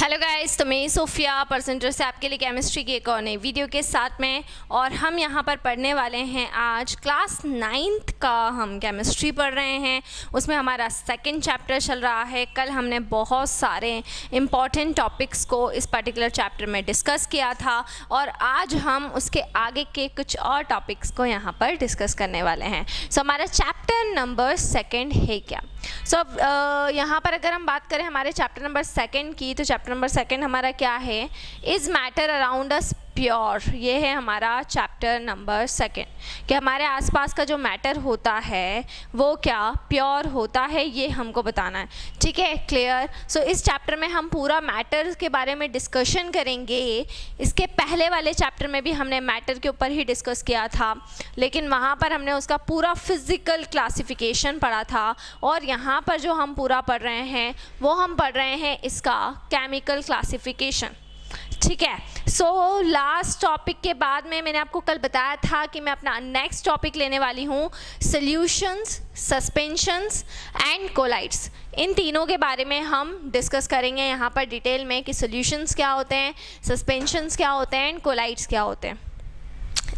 Hello guys, तो मैं Sophia परसेंटर से आपके लिए केमिस्ट्री की एक और नई वीडियो के साथ में, और हम यहाँ पर पढ़ने वाले हैं आज क्लास 9th का हम केमिस्ट्री पढ़ रहे हैं। उसमें हमारा सेकंड चैप्टर चल रहा है। कल हमने बहुत सारे इम्पॉर्टेंट टॉपिक्स को इस पर्टिकुलर चैप्टर में डिस्कस किया था, और आज हम उसके आगे के कुछ और टॉपिक्स को यहाँ पर डिस्कस करने वाले हैं। सो हमारा चैप्टर नंबर 2 है क्या? यहाँ पर अगर हम बात करें हमारे चैप्टर नंबर 2 की, तो चैप्टर नंबर 2 हमारा क्या है? Is matter around us pure. ये है हमारा चैप्टर नंबर 2 कि हमारे आसपास का जो मैटर होता है वो क्या प्योर होता है, ये हमको बताना है। ठीक है, क्लियर? सो इस चैप्टर में हम पूरा मैटर के बारे में डिस्कशन करेंगे। इसके पहले वाले चैप्टर में भी हमने मैटर के ऊपर ही डिस्कस किया था, लेकिन वहाँ पर हमने उसका पूरा फिजिकल क्लासिफिकेशन पढ़ा था, और यहाँ पर जो हम पूरा पढ़ रहे हैं वो हम पढ़ रहे हैं इसका केमिकल क्लासिफिकेशन। ठीक है, सो लास्ट टॉपिक के बाद में मैंने आपको कल बताया था कि मैं अपना नेक्स्ट टॉपिक लेने वाली हूँ सॉल्यूशंस, सस्पेंशंस एंड कोलाइड्स। इन तीनों के बारे में हम डिस्कस करेंगे यहाँ पर डिटेल में कि सॉल्यूशंस क्या होते हैं, सस्पेंशंस क्या होते हैं एंड कोलाइड्स क्या होते हैं।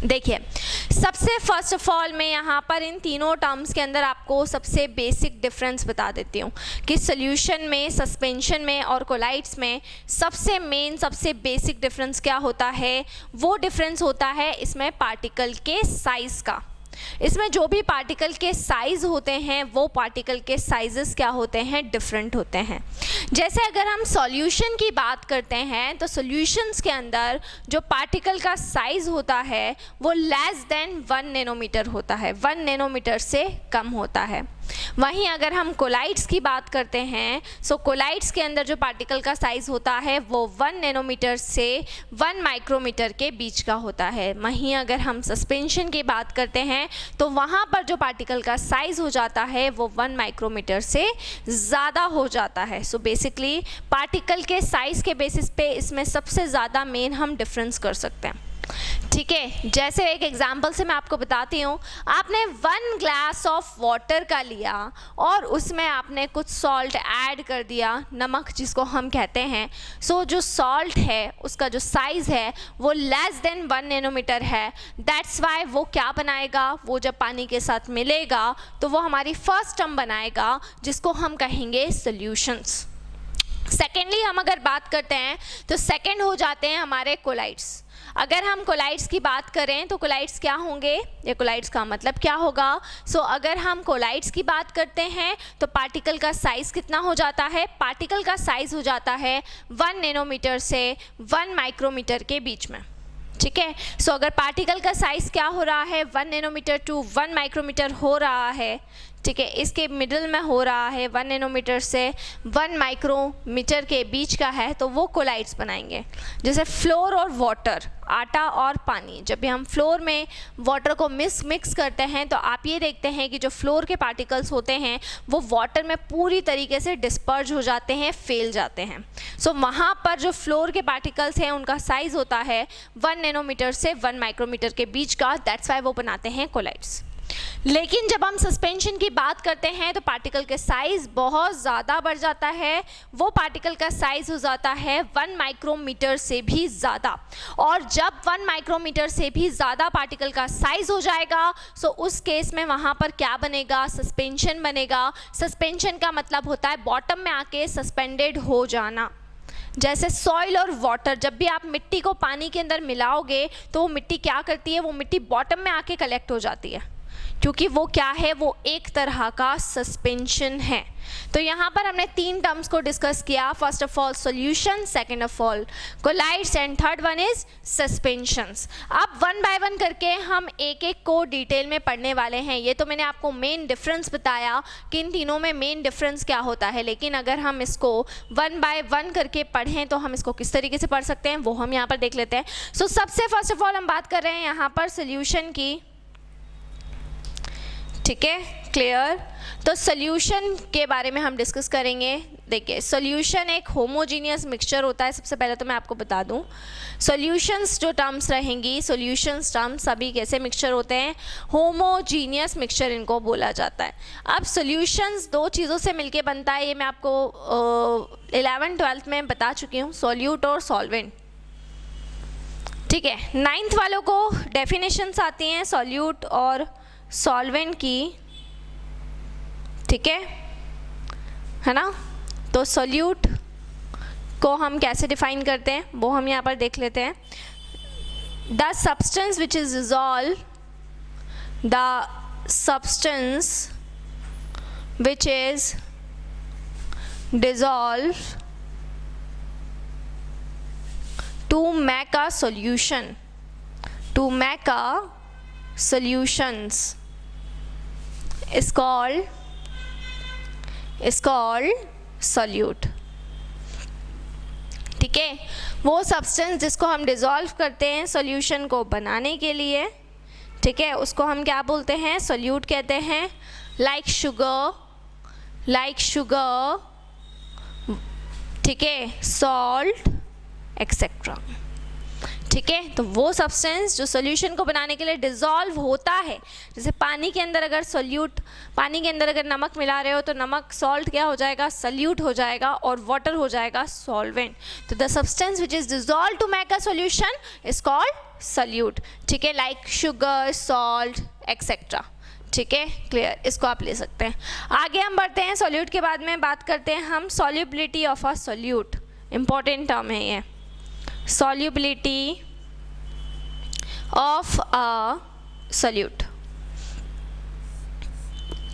देखिए, सबसे फर्स्ट ऑफ ऑल मैं यहाँ पर इन तीनों टर्म्स के अंदर आपको सबसे बेसिक डिफरेंस बता देती हूँ कि सॉल्यूशन में, सस्पेंशन में और कोलाइड्स में सबसे मेन, सबसे बेसिक डिफरेंस क्या होता है? वो डिफरेंस होता है इसमें पार्टिकल के साइज़ का। इसमें जो भी पार्टिकल के साइज़ होते हैं वो पार्टिकल के साइजेस क्या होते हैं? डिफरेंट होते हैं। जैसे अगर हम सॉल्यूशन की बात करते हैं तो सॉल्यूशंस के अंदर जो पार्टिकल का साइज़ होता है वो लेस देन 1 नैनोमीटर होता है, 1 नैनोमीटर से कम होता है। वहीं अगर हम कोलाइड्स की बात करते हैं, सो कोलाइड्स के अंदर जो पार्टिकल का साइज़ होता है वो 1 नैनोमीटर से 1 माइक्रोमीटर के बीच का होता है। वहीं अगर हम सस्पेंशन की बात करते हैं तो वहाँ पर जो पार्टिकल का साइज़ हो जाता है वो 1 माइक्रोमीटर से ज़्यादा हो जाता है। सो बेसिकली पार्टिकल के साइज़ के बेसिस पे इसमें सबसे ज़्यादा मेन हम डिफरेंस कर सकते हैं। ठीक है, जैसे एक एग्जांपल से मैं आपको बताती हूँ। आपने 1 ग्लास ऑफ वाटर का लिया और उसमें आपने कुछ सॉल्ट ऐड कर दिया, नमक जिसको हम कहते हैं। सो जो सॉल्ट है उसका जो साइज़ है वो लेस देन 1 नैनोमीटर है। दैट्स वाई वो क्या बनाएगा? वो जब पानी के साथ मिलेगा तो वो हमारी फर्स्ट टर्म बनाएगा जिसको हम कहेंगे सॉल्यूशंस। सेकेंडली हम अगर बात करते हैं तो सेकेंड हो जाते हैं हमारे कोलाइड्स। अगर हम कोलाइड्स की बात करें तो कोलाइड्स क्या होंगे, या कोलाइड्स का मतलब क्या होगा? सो अगर हम कोलाइड्स की बात करते हैं तो पार्टिकल का साइज़ कितना हो जाता है? पार्टिकल का साइज़ हो जाता है 1 नैनोमीटर से 1 माइक्रोमीटर के बीच में। ठीक है, सो अगर पार्टिकल का साइज़ क्या हो रहा है? 1 नैनोमीटर टू 1 माइक्रोमीटर हो रहा है। ठीक है, इसके मिडिल में हो रहा है 1 नैनोमीटर से 1 माइक्रोमीटर के बीच का है, तो वो कोलाइड्स बनाएंगे। जैसे फ्लोर और वाटर, आटा और पानी, जब भी हम फ्लोर में वाटर को मिक्स करते हैं तो आप ये देखते हैं कि जो फ्लोर के पार्टिकल्स होते हैं वो वाटर में पूरी तरीके से डिस्पर्ज हो जाते हैं, फैल जाते हैं। सो वहाँ पर जो फ्लोर के पार्टिकल्स हैं उनका साइज़ होता है 1 नैनोमीटर से 1 माइक्रोमीटर के बीच का। दैट्स वाई वो बनाते हैं कोलाइड्स। लेकिन जब हम सस्पेंशन की बात करते हैं तो पार्टिकल के साइज़ बहुत ज़्यादा बढ़ जाता है। वो पार्टिकल का साइज़ हो जाता है 1 माइक्रोमीटर से भी ज़्यादा, और जब 1 माइक्रोमीटर से भी ज़्यादा पार्टिकल का साइज़ हो जाएगा सो उस केस में वहाँ पर क्या बनेगा? सस्पेंशन बनेगा। सस्पेंशन का मतलब होता है बॉटम में आके सस्पेंडेड हो जाना। जैसे सॉइल और वाटर, जब भी आप मिट्टी को पानी के अंदर मिलाओगे तो वो मिट्टी क्या करती है? वो मिट्टी बॉटम में आके कलेक्ट हो जाती है, क्योंकि वो क्या है? वो एक तरह का सस्पेंशन है। तो यहाँ पर हमने 3 टर्म्स को डिस्कस किया। First of all solution, second of all colloids and third one is suspensions. अब 1 बाय 1 करके हम एक एक को डिटेल में पढ़ने वाले हैं। ये तो मैंने आपको मेन डिफरेंस बताया कि इन तीनों में मेन डिफरेंस क्या होता है, लेकिन अगर हम इसको 1 बाय 1 करके पढ़ें तो हम इसको किस तरीके से पढ़ सकते हैं वो हम यहाँ पर देख लेते हैं। सबसे फर्स्ट ऑफ ऑल हम बात कर रहे हैं यहाँ पर सॉल्यूशन की। ठीक है, क्लियर। तो सोल्यूशन के बारे में हम डिस्कस करेंगे। देखिए, सोल्यूशन एक होमोजीनियस मिक्सचर होता है। सबसे पहले तो मैं आपको बता दूं, सोल्यूशंस जो टर्म्स रहेंगी, सोल्यूशंस टर्म्स सभी कैसे मिक्सचर होते हैं, होमोजीनियस मिक्सचर इनको बोला जाता है। अब सोल्यूशंस दो चीज़ों से मिलके बनता है, ये मैं आपको 11th-12th में बता चुकी हूँ, सॉल्यूट और सॉल्वेंट। ठीक है, 9th वालों को डेफिनेशंस आती हैं सॉल्यूट और सॉल्वेंट की, ठीक है ना। तो सॉल्यूट को हम कैसे डिफाइन करते हैं वो हम यहाँ पर देख लेते हैं। The substance which is dissolve, the substance which is dissolve to make a solution, to make a solutions is called solute। ठीक है, वो सब्सटेंस जिसको हम डिज़ोल्व करते हैं सॉल्यूशन को बनाने के लिए, ठीक है, उसको हम क्या बोलते हैं, सोल्यूट कहते हैं। लाइक शुगर, ठीक है, सॉल्ट एक्सेट्रा। ठीक है, तो वो सब्सटेंस जो सॉल्यूशन को बनाने के लिए डिज़ोल्व होता है, जैसे पानी के अंदर अगर नमक मिला रहे हो तो नमक सॉल्ट क्या हो जाएगा, सॉल्यूट हो जाएगा, और वाटर हो जाएगा सॉल्वेंट। तो the substance which is dissolve to make a solution is called solute. ठीक है, लाइक शुगर, सॉल्ट एक्सेट्रा। ठीक है, क्लियर, इसको आप ले सकते हैं। आगे हम बढ़ते हैं, सॉल्यूट के बाद में बात करते हैं हम solubility of a solute. Important term है ये, solubility of a solute।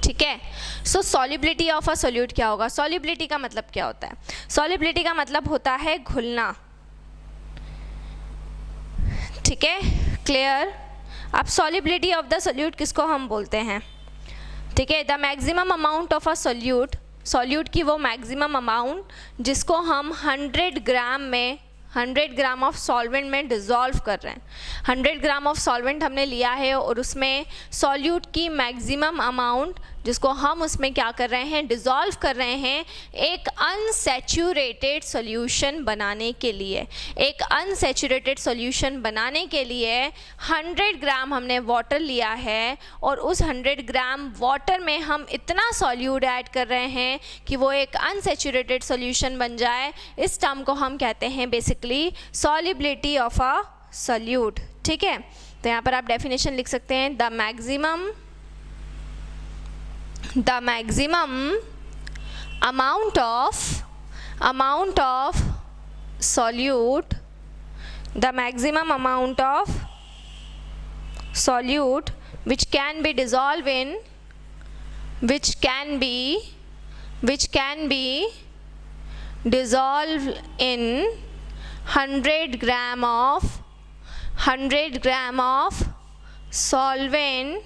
ठीक है, सो solubility of a solute क्या होगा, solubility का मतलब क्या होता है, solubility का मतलब होता है घुलना। ठीक है, क्लियर। अब solubility of the solute किसको हम बोलते हैं, ठीक है, the maximum amount of a solute, solute की वो मैक्सिमम अमाउंट जिसको हम 100 ग्राम ऑफ सॉल्वेंट में डिज़ोल्व कर रहे हैं। 100 ग्राम ऑफ सॉल्वेंट हमने लिया है और उसमें सॉल्यूट की मैक्सिमम अमाउंट जिसको हम उसमें क्या कर रहे हैं, डिज़ोल्व कर रहे हैं एक अनसैचुरेटेड सॉल्यूशन बनाने के लिए। एक अनसैचुरेटेड सॉल्यूशन बनाने के लिए 100 ग्राम हमने वाटर लिया है और उस 100 ग्राम वाटर में हम इतना सॉल्यूट ऐड कर रहे हैं कि वो एक अनसैचुरेटेड सॉल्यूशन बन जाए। इस टर्म को हम कहते हैं basically solubility of a solute. ठीक है, तो यहाँ पर आप डेफिनेशन लिख सकते हैं, the maximum amount of solute, the maximum amount of solute which can be dissolved in, which can be dissolved in 100 gram of solvent,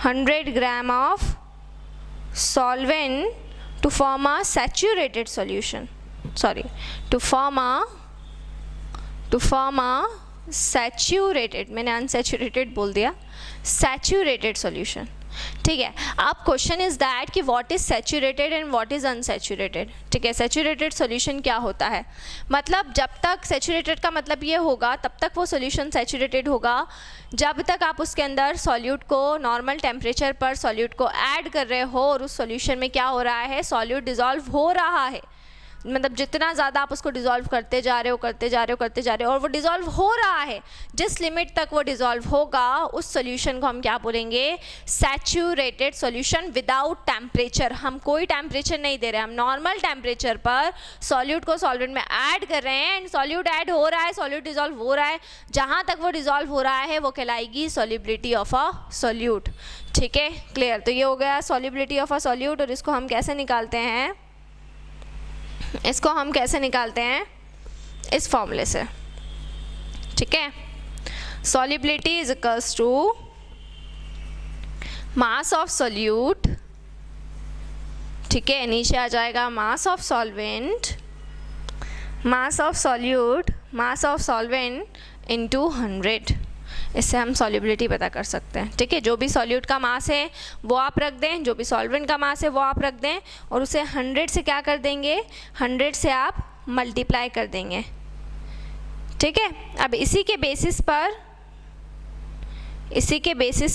100 gram of solvent to form a saturated solution, to form a saturated, मैंने unsaturated बोल दिया, saturated solution। ठीक है, अब question is that कि what is saturated and what is unsaturated. ठीक है, saturated solution क्या होता है, मतलब जब तक सैचुरेटेड का मतलब ये होगा तब तक वो सॉल्यूशन सैचुरेटेड होगा जब तक आप उसके अंदर सॉल्यूट को नॉर्मल टेम्परेचर पर सॉल्यूट को ऐड कर रहे हो और उस सॉल्यूशन में क्या हो रहा है, सॉल्यूट डिज़ोल्व हो रहा है। मतलब जितना ज़्यादा आप उसको डिज़ोल्व करते जा रहे हो और वो डिज़ोल्व हो रहा है, जिस लिमिट तक वो डिज़ोल्व होगा उस सॉल्यूशन को हम क्या बोलेंगे, सैचुरेटेड सॉल्यूशन विदाउट टेम्परेचर। हम कोई टेम्परेचर नहीं दे रहे, हम नॉर्मल टेम्परेचर पर सॉल्यूट को सॉल्वेंट में ऐड कर रहे हैं एंड सॉल्यूट ऐड हो रहा है, सॉल्यूट डिज़ोल्व हो रहा है। जहाँ तक वो डिज़ोल्व हो रहा है वो कहलाएगी सॉल्युबिलिटी ऑफ अ सॉल्यूट। ठीक है, क्लियर। तो ये हो गया सॉल्युबिलिटी ऑफ अ सॉल्यूट। और इसको हम कैसे निकालते हैं, इस फॉर्मूले से। ठीक है, solubility is equals to mass of solute, ठीक है, नीचे आ जाएगा mass of solvent, mass of solvent into 100। इससे हम सॉल्युबिलिटी पता कर सकते हैं। ठीक है, जो भी सॉल्यूट का मास है वो आप रख दें, जो भी सॉल्वेंट का मास है वो आप रख दें और उसे 100 से क्या कर देंगे, 100 से आप मल्टीप्लाई कर देंगे। ठीक है, अब इसी के बेसिस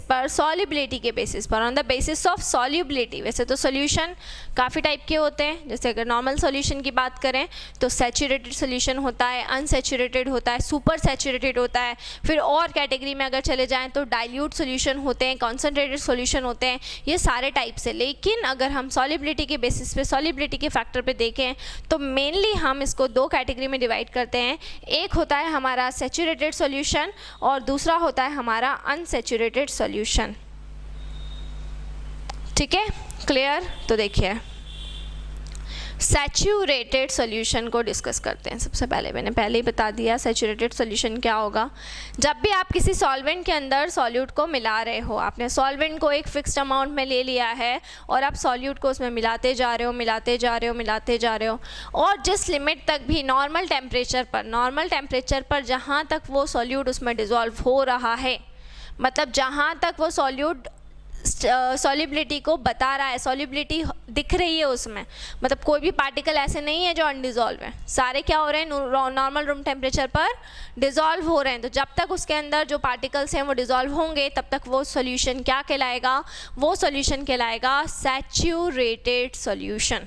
पर सॉल्युबिलिटी के बेसिस पर, on the basis of solubility, वैसे तो सॉल्यूशन काफ़ी टाइप के होते हैं। जैसे अगर नॉर्मल सॉल्यूशन की बात करें तो सैचुरेटेड सॉल्यूशन होता है, अनसैचुरेटेड होता है, सुपर सैचुरेटेड होता है। फिर और कैटेगरी में अगर चले जाएं तो डाइल्यूट सॉल्यूशन होते हैं, कॉन्सेंट्रेटेड सॉल्यूशन होते हैं, ये सारे टाइप से। लेकिन अगर हम सॉल्युबिलिटी के बेसिस पे, सॉल्युबिलिटी के फैक्टर पे देखें तो मेनली हम इसको दो कैटेगरी में डिवाइड करते हैं। एक होता है हमारा सैचुरेटेड सॉल्यूशन और दूसरा होता है हमारा अनसैचुरेटेड सॉल्यूशन। ठीक है, क्लियर? तो देखिए सैचुरेटेड सॉल्यूशन को डिस्कस करते हैं। सबसे पहले मैंने पहले ही बता दिया सैचुरेटेड सॉल्यूशन क्या होगा। जब भी आप किसी सॉल्वेंट के अंदर सॉल्यूट को मिला रहे हो, आपने सॉल्वेंट को एक फिक्स्ड अमाउंट में ले लिया है और आप सॉल्यूट को उसमें मिलाते जा रहे हो और जिस लिमिट तक भी नॉर्मल टेम्परेचर पर जहाँ तक वो सॉल्यूट उसमें डिज़ोल्व हो रहा है, मतलब जहाँ तक वो सॉल्यूट सॉल्युबिलिटी को बता रहा है, सॉल्युबिलिटी दिख रही है उसमें, मतलब कोई भी पार्टिकल ऐसे नहीं है जो अनडिज़ोल्व है, सारे क्या हो रहे हैं, नॉर्मल रूम टेम्परेचर पर डिज़ोल्व हो रहे हैं। तो जब तक उसके अंदर जो पार्टिकल्स हैं वो डिज़ोल्व होंगे तब तक वो सॉल्यूशन क्या कहलाएगा, वो सॉल्यूशन कहलाएगा सैचुरेटेड सॉल्यूशन।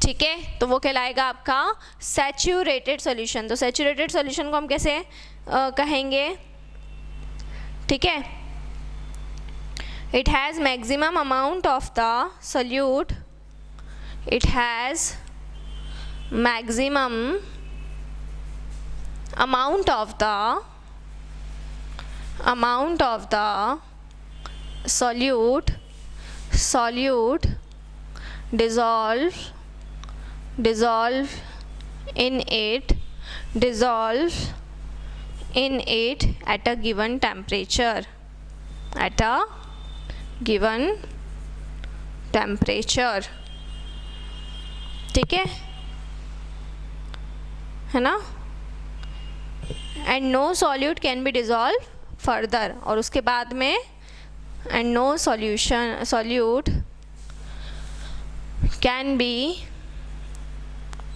ठीक है, तो वो कहलाएगा आपका सैचुरेटेड सॉल्यूशन। तो सैचुरेटेड सॉल्यूशन को हम कैसे कहेंगे? ठीक है, it has maximum amount of the solute, it has maximum amount of the solute dissolve in it at a given temperature, ठीक है ना? And no solute can be dissolve further, और उसके बाद में and no solute can be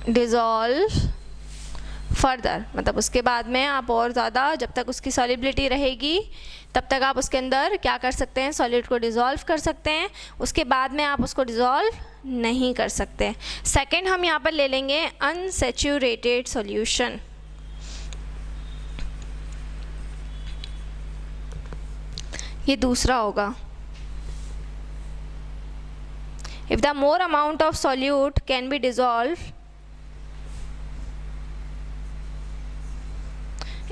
dissolve further, मतलब उसके बाद में आप और ज़्यादा, जब तक उसकी सॉल्युबिलिटी रहेगी तब तक आप उसके अंदर क्या कर सकते हैं, सॉल्यूट को डिज़ोल्व कर सकते हैं। उसके बाद में आप उसको डिज़ोल्व नहीं कर सकते। सेकंड हम यहाँ पर ले लेंगे अनसैचुरेटेड सॉल्यूशन। ये दूसरा होगा। If the more amount of solute can be dissolve,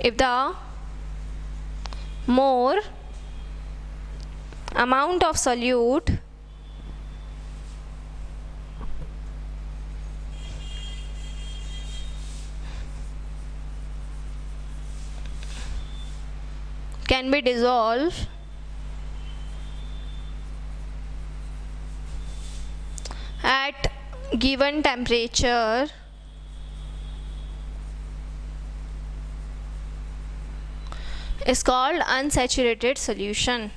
if the more amount of solute can be dissolved at given temperature is called unsaturated solution.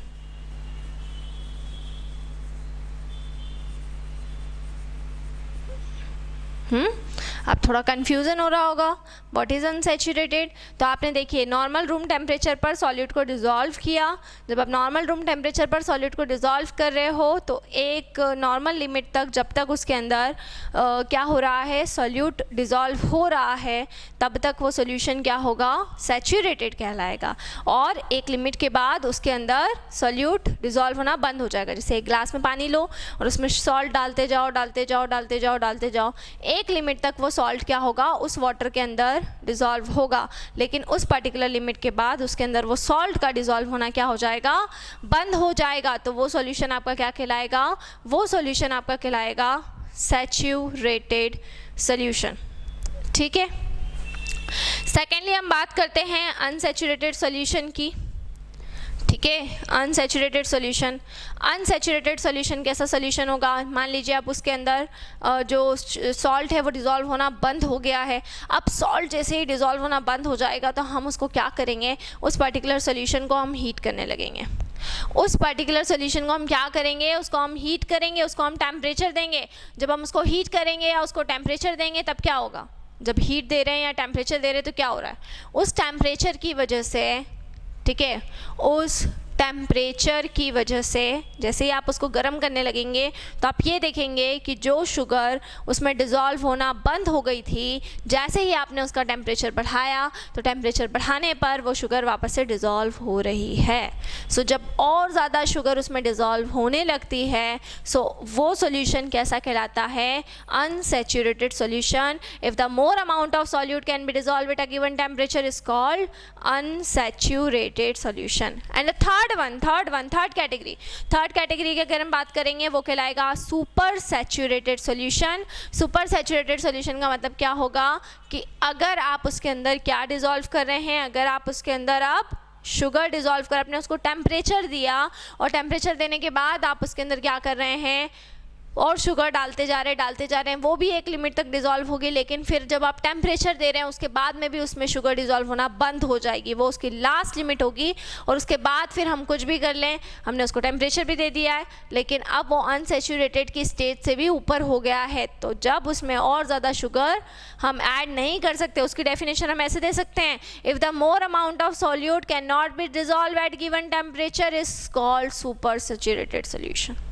अब थोड़ा कन्फ्यूज़न हो रहा होगा व्हाट इज़ अनसैचुरेटेड। तो आपने देखिए नॉर्मल रूम टेम्परेचर पर solute को डिज़ोल्व किया। जब आप नॉर्मल रूम टेम्परेचर पर सॉल्यूट को डिज़ोल्व कर रहे हो तो एक नॉर्मल लिमिट तक, जब तक उसके अंदर क्या हो रहा है, सॉल्यूट डिज़ोल्व हो रहा है, तब तक वो सॉल्यूशन क्या होगा, सैचुरेटेड कहलाएगा। और एक लिमिट के बाद उसके अंदर सॉल्यूट डिज़ोल्व होना बंद हो जाएगा। जैसे एक ग्लास में पानी लो और उसमें सॉल्ट डालते जाओ, एक लिमिट तक वो सॉल्ट क्या होगा, उस वाटर के अंदर डिज़ोल्व होगा। लेकिन उस पर्टिकुलर लिमिट के बाद उसके अंदर वो सॉल्ट का डिज़ोल्व होना क्या हो जाएगा, बंद हो जाएगा। तो वो सॉल्यूशन आपका क्या कहलाएगा, वो सॉल्यूशन आपका कहलाएगा सैचुरेटेड सॉल्यूशन। ठीक है। सेकेंडली हम बात करते हैं अनसैचुरेटेड सॉल्यूशन की। ठीक है। अनसैचुरेटेड सॉल्यूशन, अनसैचुरेटेड सॉल्यूशन कैसा सॉल्यूशन होगा, मान लीजिए आप उसके अंदर जो सॉल्ट है वो डिज़ोल्व होना बंद हो गया है। अब सॉल्ट जैसे ही डिज़ोल्व होना बंद हो जाएगा तो हम उसको क्या करेंगे, उस पर्टिकुलर सॉल्यूशन को हम हीट करने लगेंगे। उस पर्टिकुलर सॉल्यूशन को हम क्या करेंगे, उसको हम हीट करेंगे, उसको हम टेम्परेचर देंगे। जब हम उसको हीट करेंगे या उसको टेम्परेचर देंगे तब क्या होगा, जब हीट दे रहे हैं या टेम्परेचर दे रहे हैं तो क्या हो रहा है, उस टेम्परेचर की वजह से, ठीक है, उस टेम्परेचर की वजह से जैसे ही आप उसको गर्म करने लगेंगे तो आप ये देखेंगे कि जो शुगर उसमें डिज़ोल्व होना बंद हो गई थी, जैसे ही आपने उसका टेम्परेचर बढ़ाया तो टेम्परेचर बढ़ाने पर वो शुगर वापस से डिज़ोल्व हो रही है। सो जब और ज़्यादा शुगर उसमें डिज़ोल्व होने लगती है सो वो सॉल्यूशन कैसा कहलाता है, unsaturated solution. If the more amount of solute can be dissolve at a given temperature is called unsaturated solution. And third category की अगर हम बात करेंगे वो कहलाएगा super saturated solution. Super saturated solution का मतलब क्या होगा कि अगर आप उसके अंदर क्या डिज़ोल्व कर रहे हैं, अगर आप उसके अंदर आप शुगर डिज़ोल्व कर, आपने उसको टेम्परेचर दिया और टेम्परेचर देने के बाद आप उसके अंदर क्या कर रहे हैं और शुगर डालते जा रहे हैं, वो भी एक लिमिट तक डिज़ोल्व होगी, लेकिन फिर जब आप टेम्परेचर दे रहे हैं उसके बाद में भी उसमें शुगर डिज़ोल्व होना बंद हो जाएगी, वो उसकी लास्ट लिमिट होगी। और उसके बाद फिर हम कुछ भी कर लें, हमने उसको टेम्परेचर भी दे दिया है लेकिन अब वो अनसैचुरेटेड की स्टेज से भी ऊपर हो गया है, तो जब उसमें और ज़्यादा शुगर हम ऐड नहीं कर सकते, उसकी डेफिनेशन हम ऐसे दे सकते हैं, if the more amount of solute can not be dissolve at given temperature is called super saturated solution.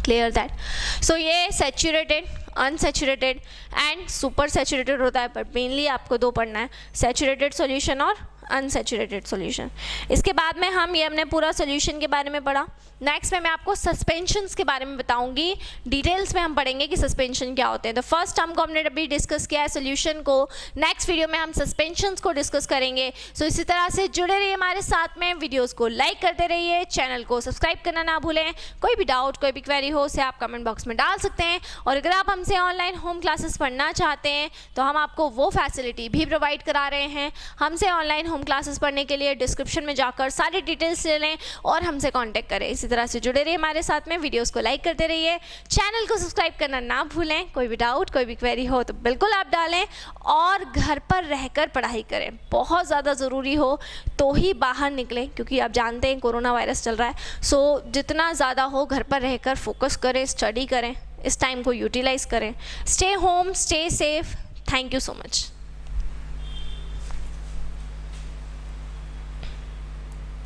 Clear that. So ये saturated, unsaturated and super saturated होता है, पर मेनली आपको दो पढ़ना है, सैचुरेटेड सॉल्यूशन और अनसैचुरेटेड सॉल्यूशन। इसके बाद में हमने पूरा सॉल्यूशन के बारे में पढ़ा। नेक्स्ट में मैं आपको सस्पेंशंस के बारे में बताऊंगी, डिटेल्स में हम पढ़ेंगे कि सस्पेंशन क्या होते हैं। तो फर्स्ट टर्म को हमने अभी डिस्कस किया है सॉल्यूशन को, नेक्स्ट वीडियो में हम सस्पेंशंस को डिस्कस करेंगे। सो इसी तरह से जुड़े रहिए हमारे साथ में, वीडियोस को लाइक करते रहिए, चैनल को सब्सक्राइब करना ना भूलें। कोई भी डाउट, कोई भी क्वेरी हो उसे आप कमेंट बॉक्स में डाल सकते हैं। और अगर आप हमसे ऑनलाइन होम क्लासेस पढ़ना चाहते हैं तो हम आपको वो फैसिलिटी भी प्रोवाइड करा रहे हैं। हमसे ऑनलाइन होम क्लासेस पढ़ने के लिए डिस्क्रिप्शन में जाकर सारी डिटेल्स ले लें और हमसे कांटेक्ट करें। इसी तरह से जुड़े रहिए हमारे साथ में, वीडियोस को लाइक करते रहिए, चैनल को सब्सक्राइब करना ना भूलें। कोई भी डाउट, कोई भी क्वेरी हो तो बिल्कुल आप डालें और घर पर रहकर पढ़ाई करें। बहुत ज़्यादा ज़रूरी हो तो ही बाहर निकलें, क्योंकि आप जानते हैं कोरोना वायरस चल रहा है। सो जितना ज़्यादा हो घर पर रहकर फोकस करें, स्टडी करें, इस टाइम को यूटिलाइज करें। Stay home, stay safe. Thank you so much.